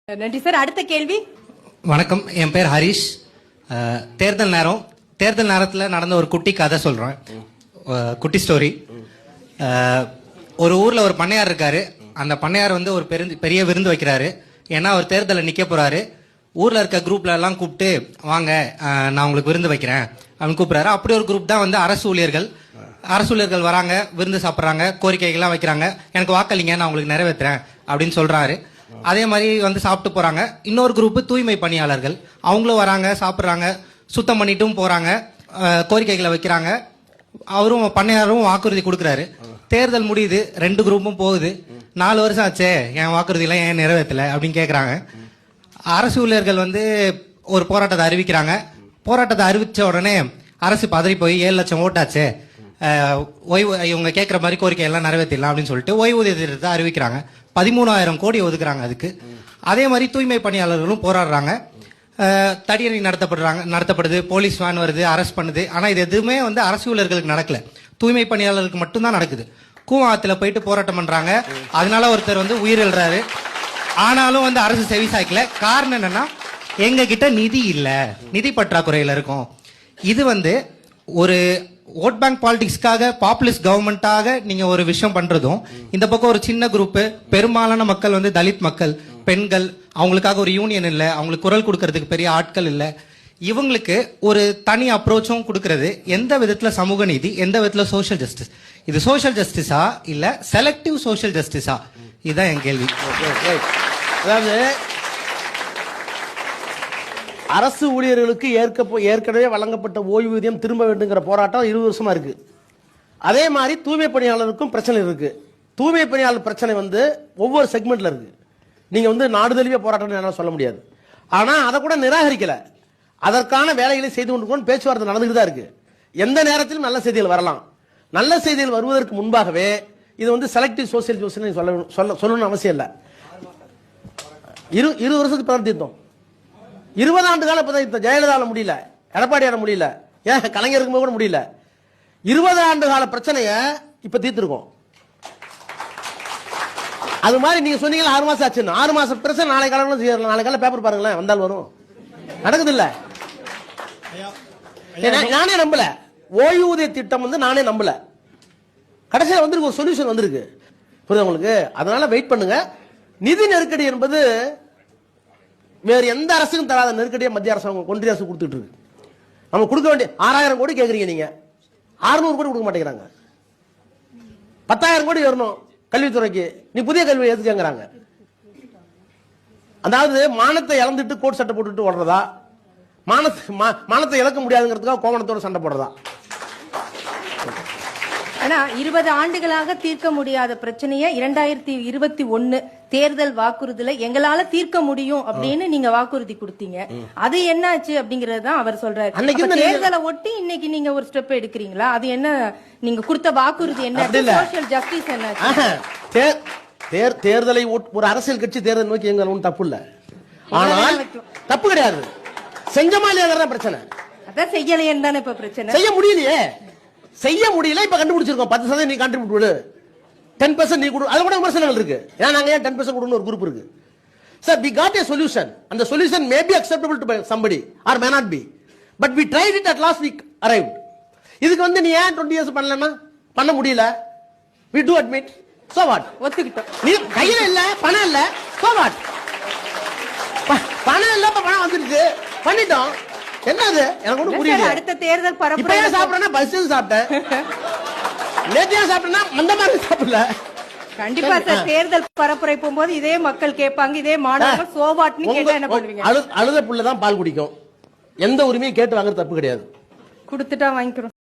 நன்றி சார். அடுத்த கேள்வி. வணக்கம், என் பேர் ஹரிஷ். தேர்தல் நேரத்தில் நடந்த ஒரு குட்டி கதை சொல்றேன். குட்டி ஸ்டோரி. ஒரு ஊர்ல ஒரு பண்ணையார் இருக்காரு. அந்த பண்ணையார் வந்து ஒரு பெரிய விருந்து வைக்கிறாரு. ஏன்னா அவர் தேர்தலில் நிக்க போறாரு. ஊர்ல இருக்க குரூப்ல எல்லாம் கூப்பிட்டு வாங்க, நான் உங்களுக்கு விருந்து வைக்கிறேன் அப்படின்னு கூப்பிடுறாரு. அப்படி ஒரு குரூப் தான் வந்து அரசு ஊழியர்கள் வராங்க, விருந்து சாப்பிட்றாங்க, கோரிக்கைகள்லாம் வைக்கிறாங்க. எனக்கு வாக்களிங்க, நான் உங்களுக்கு நிறைவேற்றுறேன் அப்படின்னு சொல்றாரு. அதே மாதிரி வந்து சாப்பிட்டு போறாங்க. இன்னொரு குரூப் தூய்மை பணியாளர்கள், அவங்களும் வராங்க, சாப்பிட்றாங்க, சுத்தம் பண்ணிட்டும் போறாங்க, கோரிக்கைகளை வைக்கிறாங்க. அவரும் பண்ணையாரும் வாக்குறுதி கொடுக்குறாரு. தேர்தல் முடியுது, ரெண்டு குரூப்பும் போகுது. 4 வருஷம் ஆச்சே, என் வாக்குறுதியெல்லாம் ஏன் நிறைவேற்றல அப்படின்னு கேட்குறாங்க. அரசு ஊழியர்கள் வந்து ஒரு போராட்டத்தை அறிவிக்கிறாங்க. போராட்டத்தை அறிவிச்ச உடனே அரசு பதறி போய் 7 லட்சம் ஓட்டாச்சே, ஓய்வு இவங்க கேட்குற மாதிரி கோரிக்கையெல்லாம் நிறைவேற்றிடலாம் அப்படின்னு சொல்லிட்டு ஓய்வூதிய திட்டத்தை அறிவிக்கிறாங்க. 13,000 கோடி ஒதுக்குறாங்க அதுக்கு. அதே மாதிரி தூய்மை பணியாளர்களும் போராடுறாங்க. தடியணி நடத்தப்படுது, போலீஸ் வேன் வருது, அரெஸ்ட் பண்ணுது. ஆனால் இது எதுவுமே வந்து அரசு ஊழியர்களுக்கு நடக்கல, தூய்மை பணியாளர்களுக்கு மட்டும்தான் நடக்குது. கூவாத்துல போயிட்டு போராட்டம் பண்றாங்க. அதனால ஒருத்தர் வந்து உயிரிழறாரு. ஆனாலும் வந்து அரசு செவி சாய்க்கல. காரணம் என்னன்னா, எங்க கிட்ட நிதி இல்ல, நிதி பற்றாக்குறையில இருக்கும். இது வந்து ஒரு ஓட் பேங்க் பாலிடிக்ஸ்க்காக, பாப்புலிஸ்ட் கவர்மெண்டாக நீங்க ஒரு விஷயம் பண்றதும், இந்த பக்கம் ஒரு சின்ன குரூப், பெரும்பாலான மக்கள் வந்து தலித் மக்கள், பெண்கள், அவங்களுக்காக ஒரு யூனியன் இல்ல, அவங்களுக்கு குரல் கொடுக்கறதுக்கு பெரிய ஆட்கள் இல்ல, இவங்களுக்கு ஒரு தனி அப்ரோச்சும் கொடுக்கறது எந்த விதத்துல சமூக நீதி, எந்த விதத்துல சோஷியல் ஜஸ்டிஸ்? இது சோஷியல் ஜஸ்டிஸா இல்ல செலக்டிவ் சோஷியல் ஜஸ்டிஸா? இதுதான் என் கேள்வி. அதாவது அரசு ஊழியர்களுக்கு ஏற்கனவே வழங்கப்பட்ட ஓய்வூதியம் திரும்ப வேண்டுங்கிற போராட்டம் 20 வருஷமா இருக்கு. அதே மாதிரி தூய்மை பணியாளருக்கும் பிரச்சனை இருக்கு. தூய்மை பணியாளர் பிரச்சனை வந்து ஒவ்வொரு செக்மெண்ட்ல இருக்கு. நீங்க வந்து நாடு தழுவிய போராட்டம் சொல்ல முடியாது. ஆனா அதை கூட நிராகரிக்கல. அதற்கான வேலைகளை செய்து கொண்டு பேச்சுவார்த்தை நடந்துகிட்டு தான் இருக்கு. எந்த நேரத்திலும் நல்ல செய்திகள் வரலாம். நல்ல செய்திகள் வருவதற்கு முன்பாகவே இது வந்து செலக்டிவ் சோசியல் ஜஸ்டிஸ் சொல்லணும்னு அவசியம் இல்லை. 20 வருஷத்துக்கு பிறகு தீர்த்தோம். 20 ஆண்டு கால ஜெயலலிதால முடியல, எடப்பாடியால முடியல, ஏன் கலைஞருக்கு கூட முடியல. 20 ஆண்டு கால பிரச்சனைய இப்ப தீர்த்திருக்கோம். அது மாதிரி நீங்க சொன்னீங்க 6 மாசம் ஆச்சு. 6 மாசம் பிரச்சனை நாளை காலம் பேப்பர் பாருங்களேன், வந்தால் வரும். நடக்குது இல்ல? நானே நம்பல. ஓய்வூதிய திட்டம் வந்து நானே நம்பல. கடைசியில் வந்து ஒரு சொல்யூஷன் வந்திருக்கு. புரியுது உங்களுக்கு? அதனால வெயிட் பண்ணுங்க. நிதி நெருக்கடி என்பது வேறு எந்த அரசுக்கும் தராத நெருக்கடியை மத்திய அரசாங்கம், ஒன்றிய அரசு கொடுத்துட்டு இருக்கு. நம்ம கொடுக்க வேண்டிய 6,000 கோடி கேட்குறீங்க, நீங்க 600 கோடி கொடுக்க மாட்டேங்கிறாங்க. 10,000 கோடி வரணும் கல்வித்துறைக்கு, நீ புதிய கல்வி எதுக்குங்கிறாங்க. அதாவது மானத்தை இழந்துட்டு கோட் சட்டை போட்டுட்டு ஓடுறதா, மானத்தை இழக்க முடியாதுங்கிறதுக்காக கோவணத்தோட சண்டை போடுறதா? ஆனா 20 ஆண்டுகளாக தீர்க்க முடியாத பிரச்சனையை 2021 தேர்தல் வாக்குறுதியில எங்களால தீர்க்க முடியும் அப்படின்னு நீங்க வாக்குறுதி கொடுத்தீங்க. அது என்னாச்சு அப்படிங்கறது தான் அவர் சொல்றாரு. தேர்தலை ஒட்டி இன்னைக்கு நீங்க ஒரு ஸ்டெப் எடுக்கிறீங்களா? அது என்ன, நீங்க கொடுத்த வாக்குறுதி என்ன? சோஷியல் ஜஸ்டிஸ் என்ன? தேர்தலை ஒரு அரசியல் கட்சி தேர்தல் நோக்கி எங்க ஒன்றும் தப்பு இல்ல. ஆனால் தப்பு கிடையாது. செஞ்சமா இல்லையா பிரச்சனை. அதான் செய்யலையேன்னு தானே இப்ப பிரச்சனை. செய்ய முடியலையே, செய்ய முடியல. இப்ப கண்டுபிடிச்சிருக்கோம். 10% நீ கான்ட்ரிபியூட் கொடு, 10% நீ கொடு. அது கூட விமர்சனங்கள் இருக்கு. ஏன்னா நாங்க ஏன் 10% கொடுன்னு ஒரு குரூப் இருக்கு. Sir, we got a solution. And the solution may be acceptable to somebody or may not be. But we tried it, at last we arrived. இதுக்கு வந்து நீ ஏன் 20 years பண்ணலன்னா பண்ண முடியல. We do admit. So what? ஒத்துக்கிட்டோம். நீ கையில இல்ல, பணம் இல்ல. So what? பணம் இல்ல, பணம் வந்துருச்சு, பண்ணிட்டோம். என்னது எனக்கு ஒன்றும் புரியல. அடுத்த தேர்தல் பரப்புரை இப்ப ஏன் சாப்பிட்டேன்னா பஸ்ஸில் சாப்பிட்டேன், நேத்தியா சாப்பிட்டேன்னா அந்த மாதிரி சாப்பிடல. கண்டிப்பா சார், தேர்தல் பரப்புரை போகும்போது இதே மக்கள் கேட்பாங்க, இதே மாணவர்கள் சோவாட்னு கேட்டா என்ன பண்ணுவீங்க? அழுத புள்ள தான் பால் குடிக்கும். எந்த உரிமையும் கேட்டு வாங்குறது தப்பு கிடையாது. கொடுத்துட்டா வாங்கிக்கிறோம்.